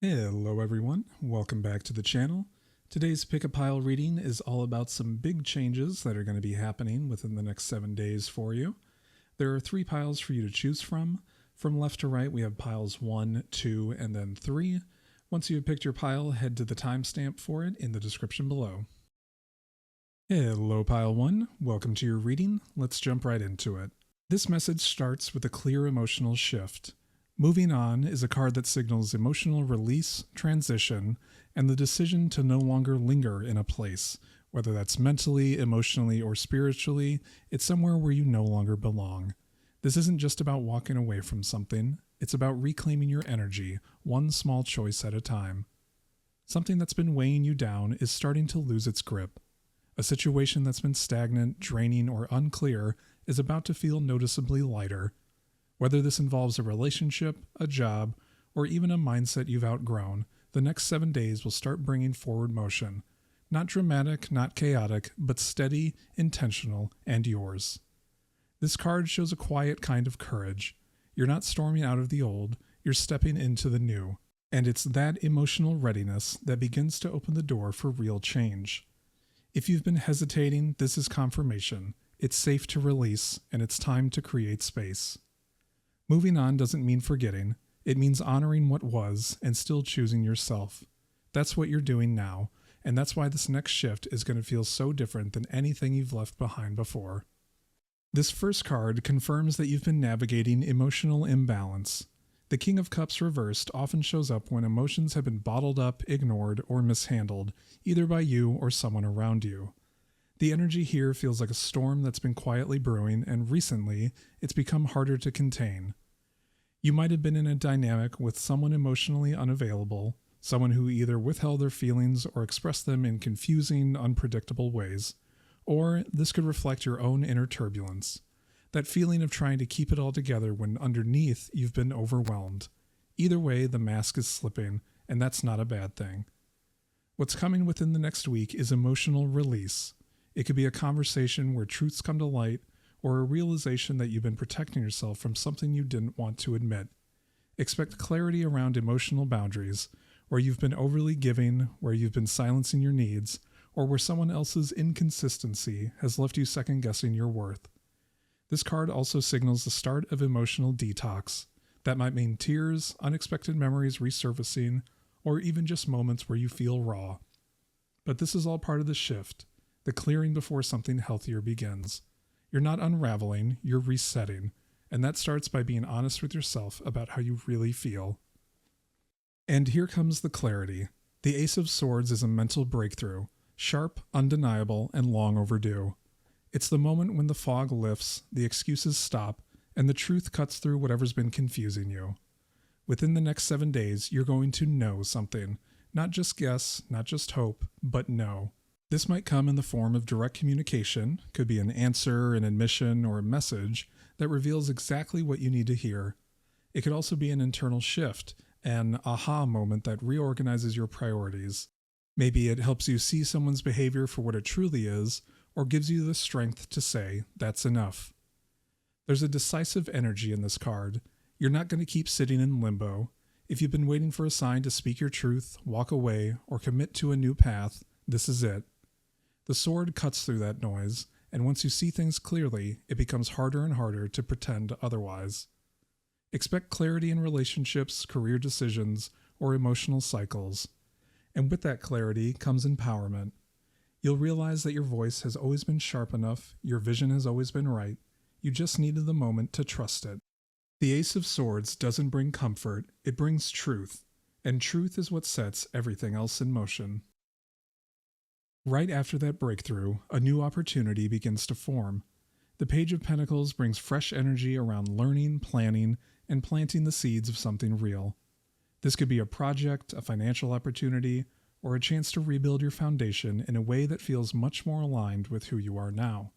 Hello everyone, welcome back to the channel. Today's pick a pile reading is all about some big changes that are going to be happening within the next 7 days for you. There are 3 piles for you to choose from. From left to right we have piles 1, 2, and then 3. Once you have picked your pile, head to the timestamp for it in the description below. Hello pile 1, welcome to your reading. Let's jump right into it. This message starts with a clear emotional shift. Moving on is a card that signals emotional release, transition, and the decision to no longer linger in a place. Whether that's mentally, emotionally, or spiritually, it's somewhere where you no longer belong. This isn't just about walking away from something, it's about reclaiming your energy, one small choice at a time. Something that's been weighing you down is starting to lose its grip. A situation that's been stagnant, draining, or unclear is about to feel noticeably lighter. Whether this involves a relationship, a job, or even a mindset you've outgrown, the next 7 days will start bringing forward motion. Not dramatic, not chaotic, but steady, intentional, and yours. This card shows a quiet kind of courage. You're not storming out of the old, you're stepping into the new. And it's that emotional readiness that begins to open the door for real change. If you've been hesitating, this is confirmation. It's safe to release, and it's time to create space. Moving on doesn't mean forgetting. It means honoring what was and still choosing yourself. That's what you're doing now, and that's why this next shift is going to feel so different than anything you've left behind before. This first card confirms that you've been navigating emotional imbalance. The King of Cups reversed often shows up when emotions have been bottled up, ignored, or mishandled, either by you or someone around you. The energy here feels like a storm that's been quietly brewing, and recently, it's become harder to contain. You might have been in a dynamic with someone emotionally unavailable, someone who either withheld their feelings or expressed them in confusing, unpredictable ways. Or this could reflect your own inner turbulence, that feeling of trying to keep it all together when underneath you've been overwhelmed. Either way, the mask is slipping, and that's not a bad thing. What's coming within the next week is emotional release. It could be a conversation where truths come to light, or a realization that you've been protecting yourself from something you didn't want to admit. Expect clarity around emotional boundaries, where you've been overly giving, where you've been silencing your needs, or where someone else's inconsistency has left you second-guessing your worth. This card also signals the start of emotional detox. That might mean tears, unexpected memories resurfacing, or even just moments where you feel raw. But this is all part of the shift. The clearing before something healthier begins. You're not unraveling, you're resetting, and that starts by being honest with yourself about how you really feel. And here comes the clarity. The Ace of Swords is a mental breakthrough, sharp, undeniable, and long overdue. It's the moment when the fog lifts, the excuses stop, and the truth cuts through whatever's been confusing you. Within the next 7 days, you're going to know something. Not just guess, not just hope, but know. This might come in the form of direct communication, could be an answer, an admission, or a message that reveals exactly what you need to hear. It could also be an internal shift, an aha moment that reorganizes your priorities. Maybe it helps you see someone's behavior for what it truly is, or gives you the strength to say, that's enough. There's a decisive energy in this card. You're not going to keep sitting in limbo. If you've been waiting for a sign to speak your truth, walk away, or commit to a new path, this is it. The sword cuts through that noise, and once you see things clearly, it becomes harder and harder to pretend otherwise. Expect clarity in relationships, career decisions, or emotional cycles. And with that clarity comes empowerment. You'll realize that your voice has always been sharp enough, your vision has always been right, you just needed the moment to trust it. The Ace of Swords doesn't bring comfort, it brings truth, and truth is what sets everything else in motion. Right after that breakthrough, a new opportunity begins to form. The Page of Pentacles brings fresh energy around learning, planning, and planting the seeds of something real. This could be a project, a financial opportunity, or a chance to rebuild your foundation in a way that feels much more aligned with who you are now.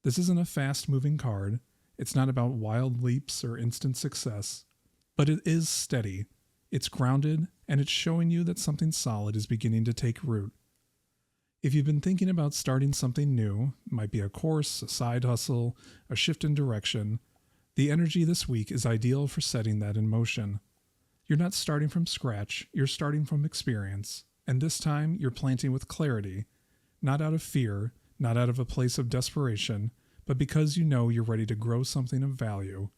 This isn't a fast-moving card, it's not about wild leaps or instant success, but it is steady, it's grounded, and it's showing you that something solid is beginning to take root. If you've been thinking about starting something new, it might be a course, a side hustle, a shift in direction, the energy this week is ideal for setting that in motion. You're not starting from scratch, you're starting from experience. And this time, you're planting with clarity, not out of fear, not out of a place of desperation, but because you know you're ready to grow something of value.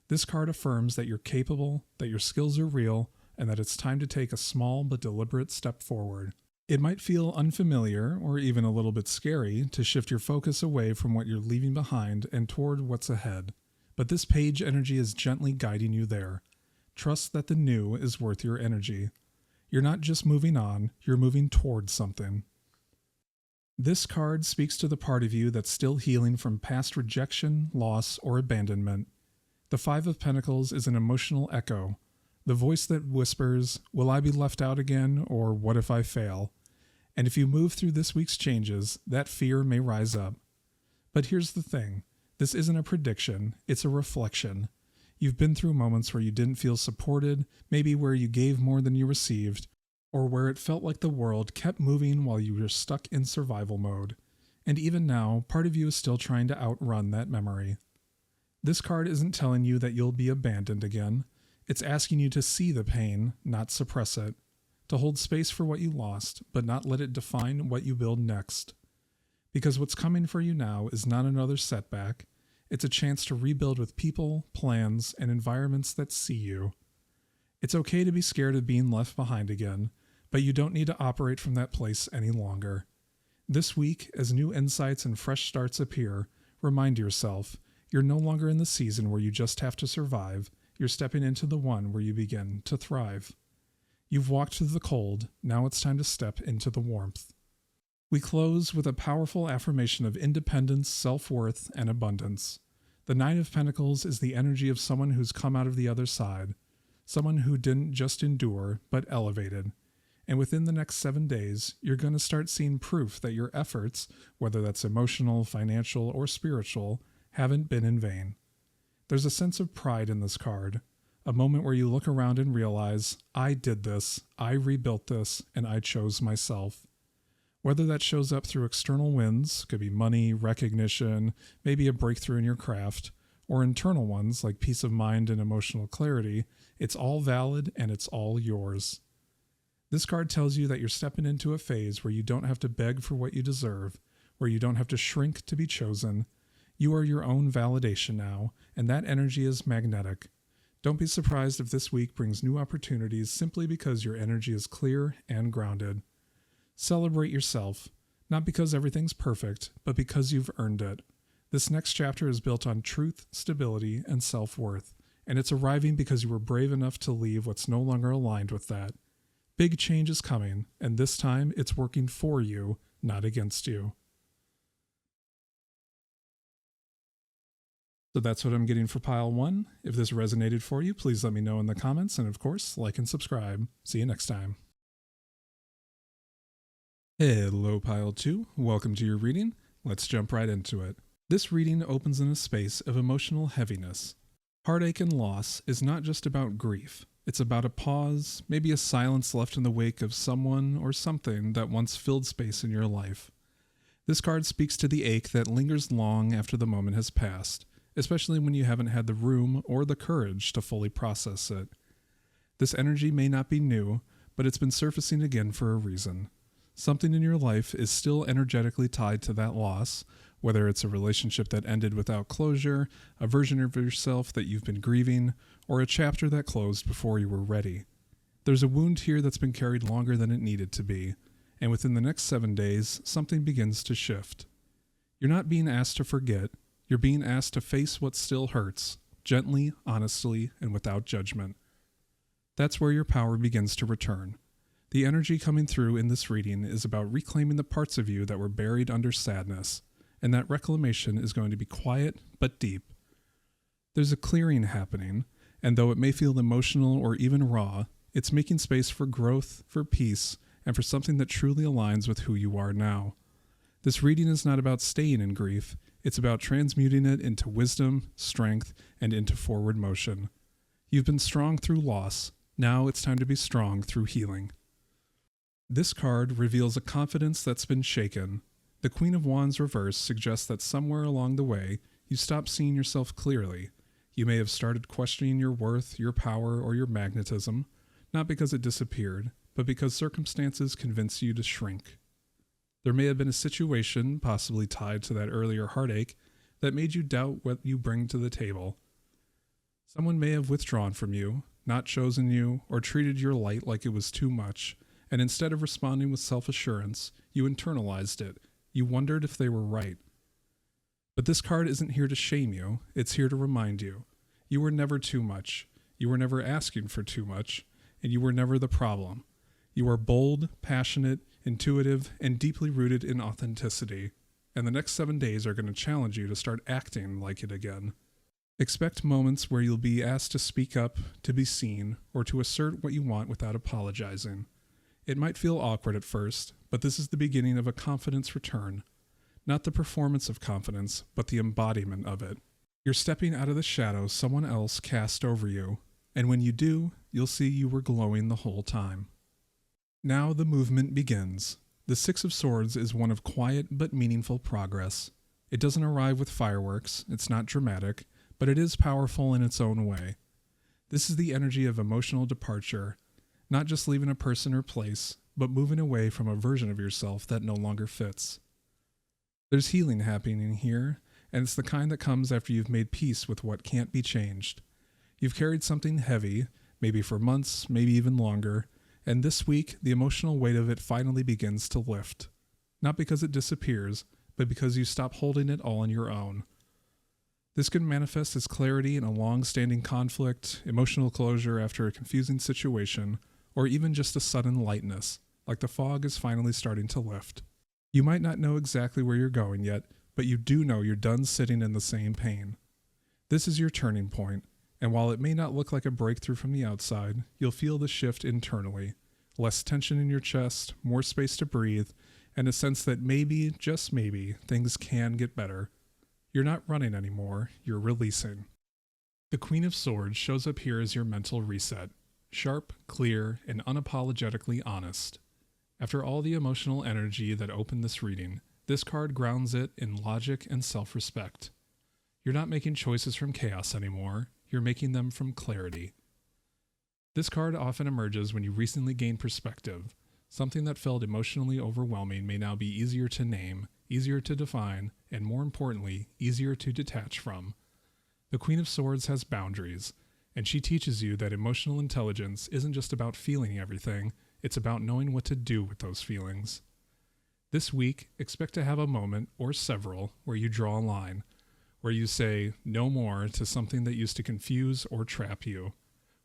This card affirms that you're capable, that your skills are real, and that it's time to take a small but deliberate step forward. It might feel unfamiliar or even a little bit scary to shift your focus away from what you're leaving behind and toward what's ahead, but this page energy is gently guiding you there. Trust that the new is worth your energy. You're not just moving on, you're moving towards something. This card speaks to the part of you that's still healing from past rejection, loss, or abandonment. The Five of Pentacles is an emotional echo, the voice that whispers, "Will I be left out again?" or "What if I fail?" And if you move through this week's changes, that fear may rise up. But here's the thing, this isn't a prediction, it's a reflection. You've been through moments where you didn't feel supported, maybe where you gave more than you received, or where it felt like the world kept moving while you were stuck in survival mode. And even now, part of you is still trying to outrun that memory. This card isn't telling you that you'll be abandoned again. It's asking you to see the pain, not suppress it. To hold space for what you lost, but not let it define what you build next. Because what's coming for you now is not another setback. It's a chance to rebuild with people, plans, and environments that see you. It's okay to be scared of being left behind again, but you don't need to operate from that place any longer. This week, as new insights and fresh starts appear, remind yourself, you're no longer in the season where you just have to survive, you're stepping into the one where you begin to thrive. You've walked through the cold, now it's time to step into the warmth. We close with a powerful affirmation of independence, self-worth, and abundance. The Nine of Pentacles is the energy of someone who's come out of the other side, someone who didn't just endure, but elevated. And within the next 7 days, you're going to start seeing proof that your efforts, whether that's emotional, financial, or spiritual, haven't been in vain. There's a sense of pride in this card, a moment where you look around and realize, I did this, I rebuilt this, and I chose myself. Whether that shows up through external wins, could be money, recognition, maybe a breakthrough in your craft, or internal ones like peace of mind and emotional clarity, it's all valid and it's all yours. This card tells you that you're stepping into a phase where you don't have to beg for what you deserve, where you don't have to shrink to be chosen. You are your own validation now, and that energy is magnetic. Don't be surprised if this week brings new opportunities simply because your energy is clear and grounded. Celebrate yourself, not because everything's perfect, but because you've earned it. This next chapter is built on truth, stability, and self-worth, and it's arriving because you were brave enough to leave what's no longer aligned with that. Big change is coming, and this time it's working for you, not against you. So that's what I'm getting for pile 1. If this resonated for you, please let me know in the comments, and of course, like and subscribe. See you next time. Hello pile 2, welcome to your reading. Let's jump right into it. This reading opens in a space of emotional heaviness. Heartache and loss is not just about grief. It's about a pause, maybe a silence left in the wake of someone or something that once filled space in your life. This card speaks to the ache that lingers long after the moment has passed, especially when you haven't had the room or the courage to fully process it. This energy may not be new, but it's been surfacing again for a reason. Something in your life is still energetically tied to that loss, whether it's a relationship that ended without closure, a version of yourself that you've been grieving, or a chapter that closed before you were ready. There's a wound here that's been carried longer than it needed to be, and within the next 7 days, something begins to shift. You're not being asked to forget, you're being asked to face what still hurts, gently, honestly, and without judgment. That's where your power begins to return. The energy coming through in this reading is about reclaiming the parts of you that were buried under sadness, and that reclamation is going to be quiet but deep. There's a clearing happening, and though it may feel emotional or even raw, it's making space for growth, for peace, and for something that truly aligns with who you are now. This reading is not about staying in grief, it's about transmuting it into wisdom, strength, and into forward motion. You've been strong through loss, now it's time to be strong through healing. This card reveals a confidence that's been shaken. The Queen of Wands reverse suggests that somewhere along the way, you stopped seeing yourself clearly. You may have started questioning your worth, your power, or your magnetism, not because it disappeared, but because circumstances convinced you to shrink. There may have been a situation, possibly tied to that earlier heartache, that made you doubt what you bring to the table. Someone may have withdrawn from you, not chosen you, or treated your light like it was too much, and instead of responding with self-assurance, you internalized it. You wondered if they were right. But this card isn't here to shame you, it's here to remind you. You were never too much. You were never asking for too much, and you were never the problem. You are bold, passionate, intuitive, and deeply rooted in authenticity, and the next 7 days are going to challenge you to start acting like it again. Expect moments where you'll be asked to speak up, to be seen, or to assert what you want without apologizing. It might feel awkward at first, but this is the beginning of a confidence return. Not the performance of confidence, but the embodiment of it. You're stepping out of the shadows someone else cast over you, and when you do, you'll see you were glowing the whole time. Now the movement begins. The Six of Swords is one of quiet but meaningful progress. It doesn't arrive with fireworks, it's not dramatic, but it is powerful in its own way. This is the energy of emotional departure, not just leaving a person or place, but moving away from a version of yourself that no longer fits. There's healing happening here, and it's the kind that comes after you've made peace with what can't be changed. You've carried something heavy, maybe for months, maybe even longer, and this week, the emotional weight of it finally begins to lift. Not because it disappears, but because you stop holding it all on your own. This can manifest as clarity in a long-standing conflict, emotional closure after a confusing situation, or even just a sudden lightness, like the fog is finally starting to lift. You might not know exactly where you're going yet, but you do know you're done sitting in the same pain. This is your turning point, and while it may not look like a breakthrough from the outside, you'll feel the shift internally. Less tension in your chest, more space to breathe, and a sense that maybe, just maybe, things can get better. You're not running anymore, you're releasing. The Queen of Swords shows up here as your mental reset. Sharp, clear, and unapologetically honest. After all the emotional energy that opened this reading, this card grounds it in logic and self-respect. You're not making choices from chaos anymore, you're making them from clarity. This card often emerges when you recently gain perspective. Something that felt emotionally overwhelming may now be easier to name, easier to define, and more importantly, easier to detach from. The Queen of Swords has boundaries, and she teaches you that emotional intelligence isn't just about feeling everything, it's about knowing what to do with those feelings. This week, expect to have a moment, or several, where you draw a line, where you say no more to something that used to confuse or trap you,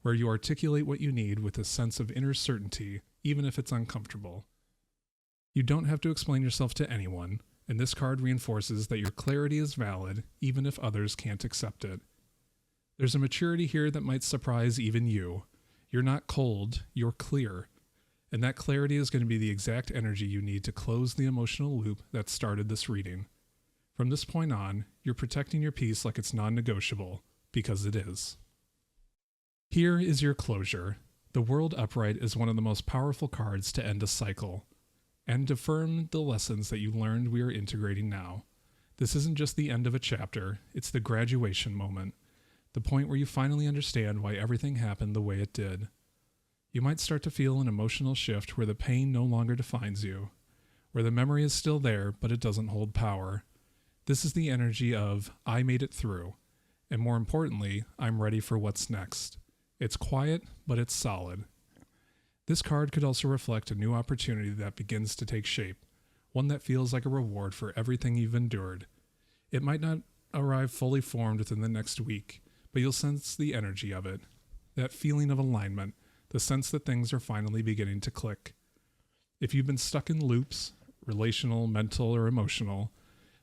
where you articulate what you need with a sense of inner certainty, even if it's uncomfortable. You don't have to explain yourself to anyone, and this card reinforces that your clarity is valid, even if others can't accept it. There's a maturity here that might surprise even you. You're not cold, you're clear. And that clarity is going to be the exact energy you need to close the emotional loop that started this reading. From this point on, you're protecting your peace like it's non-negotiable, because it is. Here is your closure. The World Upright is one of the most powerful cards to end a cycle, and affirm the lessons that you learned we are integrating now. This isn't just the end of a chapter, it's the graduation moment, the point where you finally understand why everything happened the way it did. You might start to feel an emotional shift where the pain no longer defines you, where the memory is still there, but it doesn't hold power. This is the energy of, I made it through, and more importantly, I'm ready for what's next. It's quiet, but it's solid. This card could also reflect a new opportunity that begins to take shape, one that feels like a reward for everything you've endured. It might not arrive fully formed within the next week, but you'll sense the energy of it, that feeling of alignment, the sense that things are finally beginning to click. If you've been stuck in loops, relational, mental, or emotional,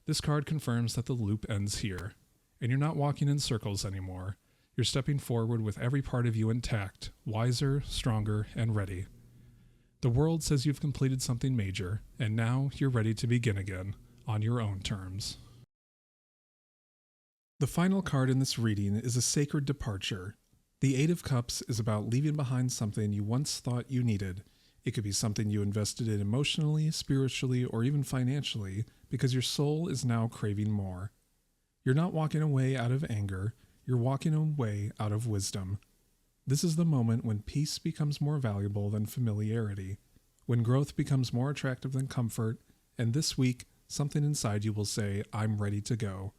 this card confirms that the loop ends here, and you're not walking in circles anymore. You're stepping forward with every part of you intact, wiser, stronger, and ready. The world says you've completed something major, and now you're ready to begin again, on your own terms. The final card in this reading is a sacred departure. The Eight of Cups is about leaving behind something you once thought you needed. It could be something you invested in emotionally, spiritually, or even financially, because your soul is now craving more. You're not walking away out of anger, you're walking away out of wisdom. This is the moment when peace becomes more valuable than familiarity, when growth becomes more attractive than comfort, and this week, something inside you will say, I'm ready to go.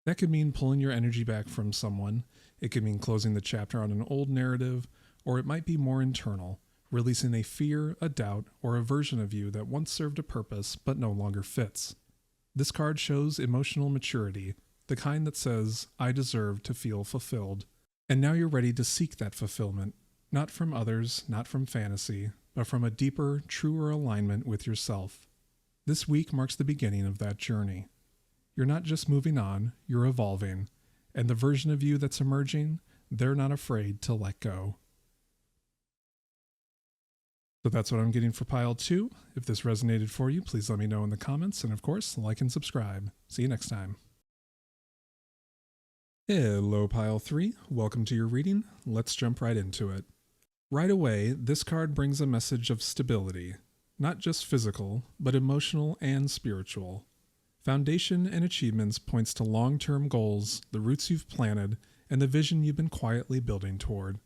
That could mean pulling your energy back from someone, it could mean closing the chapter on an old narrative, or it might be more internal, releasing a fear, a doubt, or a version of you that once served a purpose but no longer fits. This card shows emotional maturity, the kind that says, I deserve to feel fulfilled. And now you're ready to seek that fulfillment, not from others, not from fantasy, but from a deeper, truer alignment with yourself. This week marks the beginning of that journey. You're not just moving on, you're evolving, and the version of you that's emerging, they're not afraid to let go. So that's what I'm getting for pile 2. If this resonated for you, please let me know in the comments, and of course, like and subscribe. See you next time. Hello, pile 3. Welcome to your reading. Let's jump right into it. Right away, this card brings a message of stability, not just physical, but emotional and spiritual. Foundation and achievements points to long-term goals, the roots you've planted, and the vision you've been quietly building toward.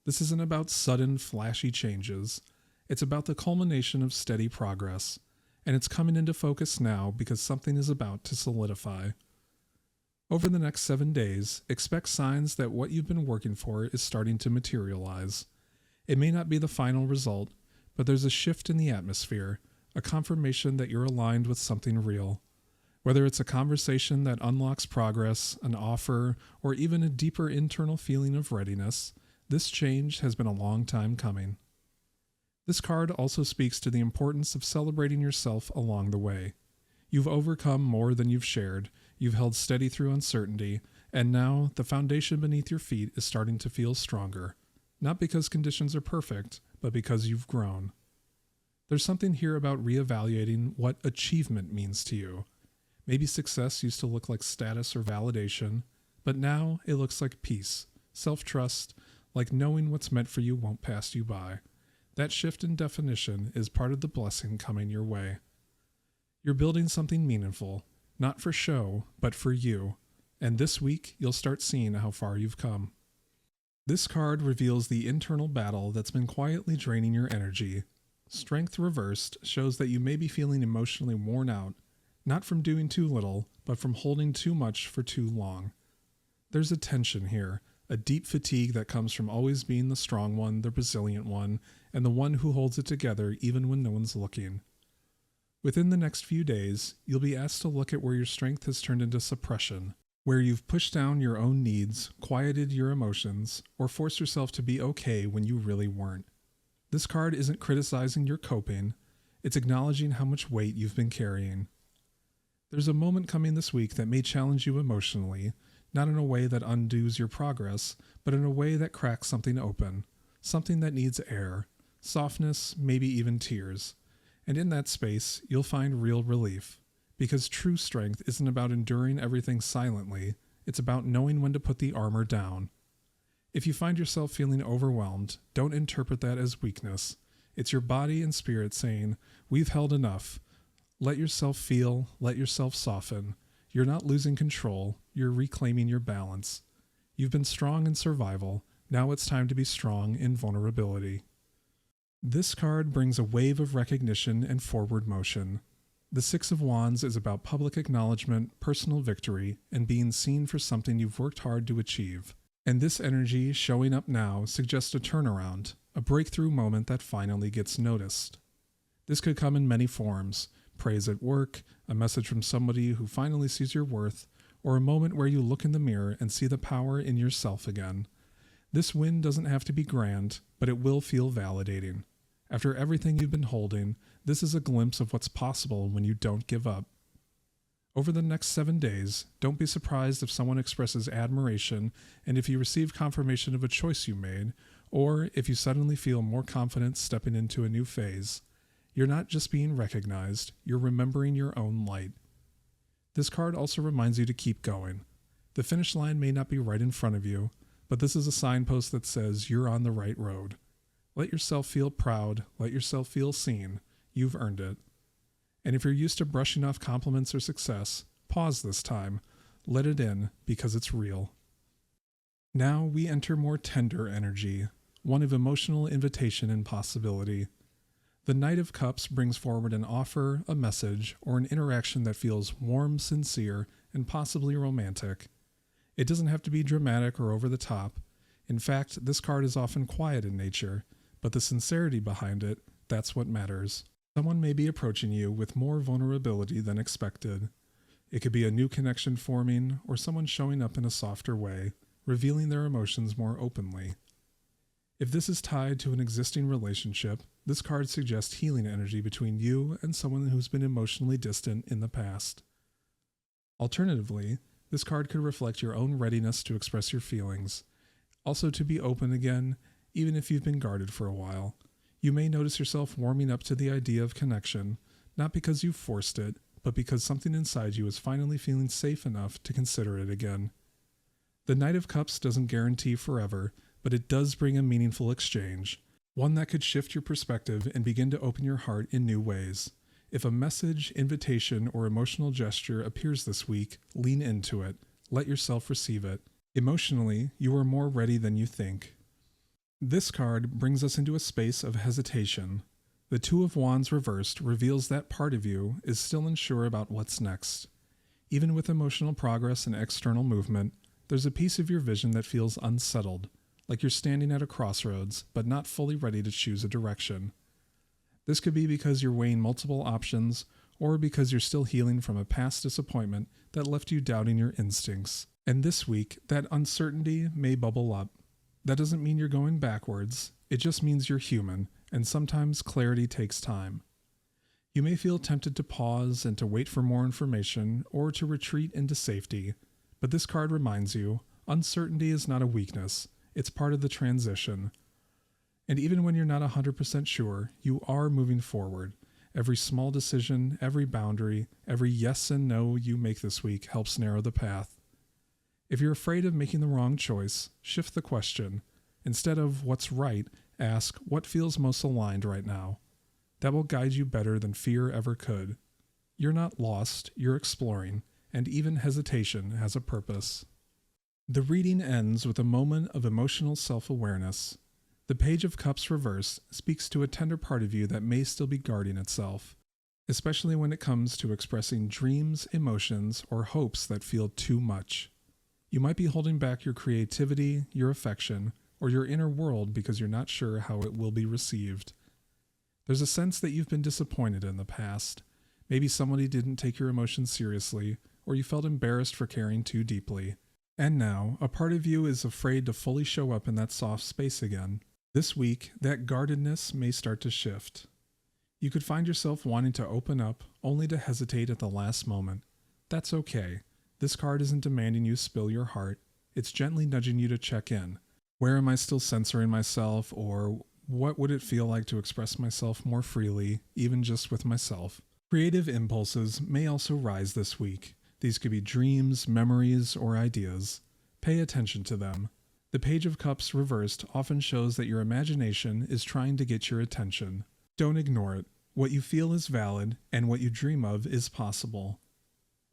This isn't about sudden, flashy changes. It's about the culmination of steady progress, and it's coming into focus now because something is about to solidify. Over the next 7 days, expect signs that what you've been working for is starting to materialize. It may not be the final result, but there's a shift in the atmosphere, a confirmation that you're aligned with something real. Whether it's a conversation that unlocks progress, an offer, or even a deeper internal feeling of readiness, this change has been a long time coming. This card also speaks to the importance of celebrating yourself along the way. You've overcome more than you've shared, you've held steady through uncertainty, and now the foundation beneath your feet is starting to feel stronger. Not because conditions are perfect, but because you've grown. There's something here about reevaluating what achievement means to you. Maybe success used to look like status or validation, but now it looks like peace, self-trust, like knowing what's meant for you won't pass you by. That shift in definition is part of the blessing coming your way. You're building something meaningful, not for show, but for you, and this week you'll start seeing how far you've come. This card reveals the internal battle that's been quietly draining your energy. Strength reversed shows that you may be feeling emotionally worn out, not from doing too little, but from holding too much for too long. There's a tension here, a deep fatigue that comes from always being the strong one, the resilient one, and the one who holds it together even when no one's looking. Within the next few days, you'll be asked to look at where your strength has turned into suppression, where you've pushed down your own needs, quieted your emotions, or forced yourself to be okay when you really weren't. This card isn't criticizing your coping, it's acknowledging how much weight you've been carrying. There's a moment coming this week that may challenge you emotionally, not in a way that undoes your progress, but in a way that cracks something open, something that needs air, softness, maybe even tears. And in that space, you'll find real relief, because true strength isn't about enduring everything silently, it's about knowing when to put the armor down. If you find yourself feeling overwhelmed, don't interpret that as weakness. It's your body and spirit saying, we've held enough. Let yourself feel, let yourself soften. You're not losing control, you're reclaiming your balance. You've been strong in survival, now it's time to be strong in vulnerability. This card brings a wave of recognition and forward motion. The Six of Wands is about public acknowledgement, personal victory, and being seen for something you've worked hard to achieve. And this energy showing up now suggests a turnaround, a breakthrough moment that finally gets noticed. This could come in many forms: praise at work, a message from somebody who finally sees your worth, or a moment where you look in the mirror and see the power in yourself again. This win doesn't have to be grand, but it will feel validating. After everything you've been holding, this is a glimpse of what's possible when you don't give up. Over the next 7 days, don't be surprised if someone expresses admiration and if you receive confirmation of a choice you made, or if you suddenly feel more confident stepping into a new phase. You're not just being recognized, you're remembering your own light. This card also reminds you to keep going. The finish line may not be right in front of you, but this is a signpost that says you're on the right road. Let yourself feel proud, let yourself feel seen. You've earned it. And if you're used to brushing off compliments or success, pause this time. Let it in, because it's real. Now we enter more tender energy, one of emotional invitation and possibility. The Knight of Cups brings forward an offer, a message, or an interaction that feels warm, sincere, and possibly romantic. It doesn't have to be dramatic or over the top. In fact, this card is often quiet in nature, but the sincerity behind it, that's what matters. Someone may be approaching you with more vulnerability than expected. It could be a new connection forming or someone showing up in a softer way, revealing their emotions more openly. If this is tied to an existing relationship, this card suggests healing energy between you and someone who's been emotionally distant in the past. Alternatively, this card could reflect your own readiness to express your feelings, also to be open again, even if you've been guarded for a while. You may notice yourself warming up to the idea of connection, not because you've forced it, but because something inside you is finally feeling safe enough to consider it again. The Knight of Cups doesn't guarantee forever, but it does bring a meaningful exchange, one that could shift your perspective and begin to open your heart in new ways. If a message, invitation, or emotional gesture appears this week, lean into it. Let yourself receive it. Emotionally, you are more ready than you think. This card brings us into a space of hesitation. The Two of Wands reversed reveals that part of you is still unsure about what's next. Even with emotional progress and external movement, there's a piece of your vision that feels unsettled, like you're standing at a crossroads, but not fully ready to choose a direction. This could be because you're weighing multiple options, or because you're still healing from a past disappointment that left you doubting your instincts. And this week, that uncertainty may bubble up. That doesn't mean you're going backwards, it just means you're human, and sometimes clarity takes time. You may feel tempted to pause and to wait for more information, or to retreat into safety, but this card reminds you, uncertainty is not a weakness, it's part of the transition. And even when you're not 100% sure, you are moving forward. Every small decision, every boundary, every yes and no you make this week helps narrow the path. If you're afraid of making the wrong choice, shift the question. Instead of what's right, ask what feels most aligned right now. That will guide you better than fear ever could. You're not lost, you're exploring, and even hesitation has a purpose. The reading ends with a moment of emotional self-awareness. The Page of Cups reversed speaks to a tender part of you that may still be guarding itself, especially when it comes to expressing dreams, emotions, or hopes that feel too much. You might be holding back your creativity, your affection, or your inner world because you're not sure how it will be received. There's a sense that you've been disappointed in the past. Maybe somebody didn't take your emotions seriously, or you felt embarrassed for caring too deeply. And now, a part of you is afraid to fully show up in that soft space again. This week, that guardedness may start to shift. You could find yourself wanting to open up, only to hesitate at the last moment. That's okay. This card isn't demanding you spill your heart. It's gently nudging you to check in. Where am I still censoring myself, or what would it feel like to express myself more freely, even just with myself? Creative impulses may also rise this week. These could be dreams, memories, or ideas. Pay attention to them. The Page of Cups reversed often shows that your imagination is trying to get your attention. Don't ignore it. What you feel is valid, and what you dream of is possible.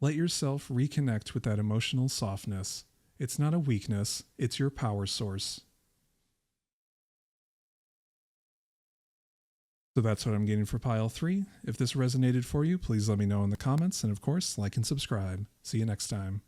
Let yourself reconnect with that emotional softness. It's not a weakness, it's your power source. So that's what I'm getting for pile 3. If this resonated for you, please let me know in the comments, and of course, like and subscribe. See you next time.